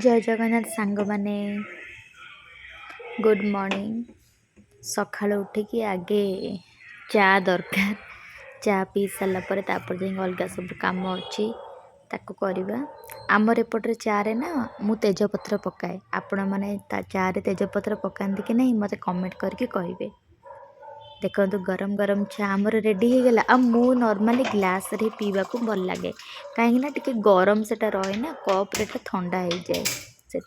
जय जगन्नाथ सांग माने गुड मॉर्निंग। सकाळु उठिकी आगे चा दरकार चा पी सारा पर जाए अलग सब कम अच्छी ताको करवा। आमर एपटे चा रे ना मु तेजपत्र पकाए। आपण मैंने चा रे तेजपत्र पकाती कि नहीं मत कमेंट करके कहे। देखो गरम गरम चा आमर रेडी हो गला। आ मु नॉर्मली ग्लास रे पीवा को भल लगे कहीं टिके गरम सेटा रहे ना कप रे ठंडा हो जाए से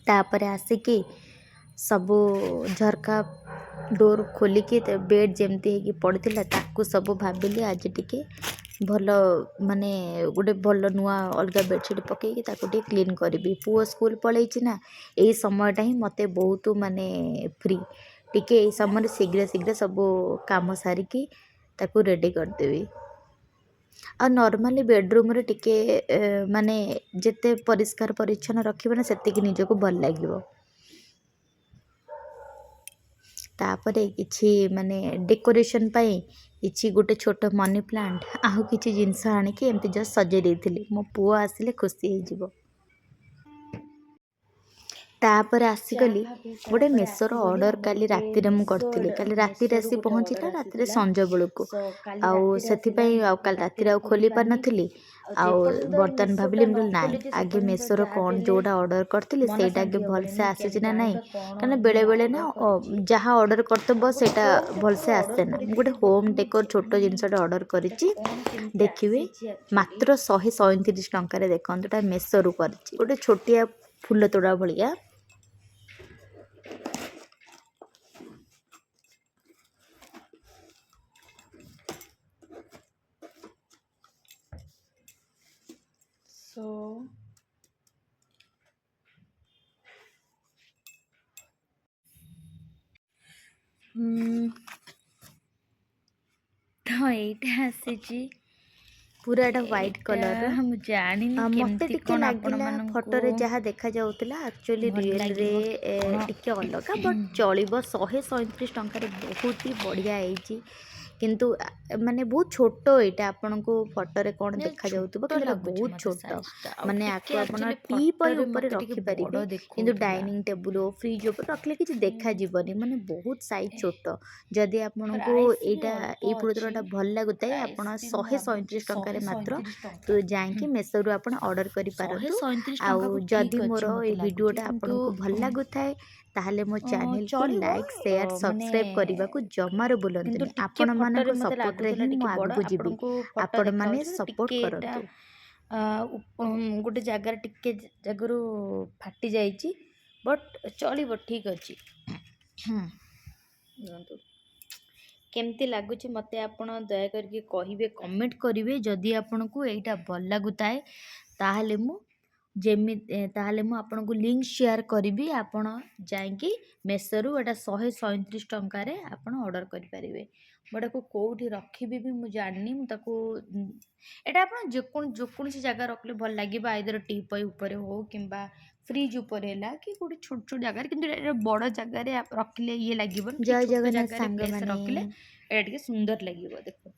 तापर आसिकी सबू झरका डोर खोलिकी बेड जमती पड़ता ताकू सब भाविली आज टिके भल माने गोटे भल नुआ अलग बेडसीट पकईकी ताकू टे क्लीन करी। पुओ स्कूल पलैची ना यही समयटा ही मते बहुत माने फ्री टिके यही समय शीघ्र शीघ्र सब काम सारिकी ताकू रेडी करदेवी। आ नॉर्मली बेडरूम रे टिके माने जिते परिष्कार परिच्छन्न रखिबे ना सेतिकी निजको भल लागिवो। तापरे किछि माने डेकोरेशन पाई किछि गोटे छोट मनी प्लांट आउ किछि जिनस आनिकी एमती जस्ट सजे देइथिली। मो पुओ आसिले खुशी हो जिवो। तापर आसीगली गोटे मेसोर ऑर्डर काली राति रे मु करथिली। काली राति रे आसी पहुँचला राति संज बेलू आउ सेथिपाई आउ काल राति रे खोली पार नथिली। आउ बर्तन भाविली नाई आगे मेसोर कौन जोड़ा ऑर्डर करथिली सेटा आगे भल से आसी ना नहीं कारण बेले बेले ना जहाँ ऑर्डर करतब सेटा भल से आसे ना। गोटे होम डेकोर छोट जिनसटा ऑर्डर करिछि देखिबे मात्र 137 टंका रे। देखंतुटा मेसोर करछि गोटे छोटिया फूल तोड़ा भलिया। तो यहीटा आसी पूराटा व्हाइट कलर मते टिके लागिला फोटो रे जहाँ देखा जाउतला एक्चुअली रियल रे टिके अलग बट चलिबो। 137 टंका रे बहुत ही बढ़िया होईची किंतु माने बहुत छोट एटा आपन को फोटो रे कोन देखा जाउतबो कि बहुत छोट माने आको आपन टी पर ऊपर रखि परिबे किंतु डाइनिंग टेबल फ्रिज ऊपर रखले किछ देखा जीवनी माने बहुत साइज छोट। जदि आपन को एटा ए प्रोडक्टटा भल लागुताय आपन 137 टंका रे मात्र तो जाइके मेसो रु आपन ऑर्डर करि पारंतु। आउ जदि मोर ए वीडियोटा आपन को भल लागुताय ताहले मो चैनल को लाइक शेयर सब्सक्राइब करने को जमार भूलंतुनि। आपण मानक सपोर्ट रे ही मु आगु जीवी आपण माने सपोर्ट करंतु। गोटे जगार टिके जगरू फाटी जाइची बट चलिबो ठीक अछि। केमती लागुची मते आपण दया करके कहिबे कमेंट करिवे। जदि आपण को एटा भल लागुताय ताहले मु ताहले मु आपन को लिंक शेयर करी आपण जाइकी मेसोरू एटा 137 टंका रे आपण ऑर्डर करि परिबे। बड़ा को कोठी रखिबे भी मु जाननी मु ताको एटा आपण जोकोन सी जगह रखले भल लागिबा आइदर टीपॉय ऊपर हो किंबा फ्रिज ऊपर हैला कि कोठी छोट छोट जगह किंतु एटा बड़ जगह रे रखले ये लागिबो। जय जगन्नाथ सांग माने एटा सुंदर लागिबो देखो।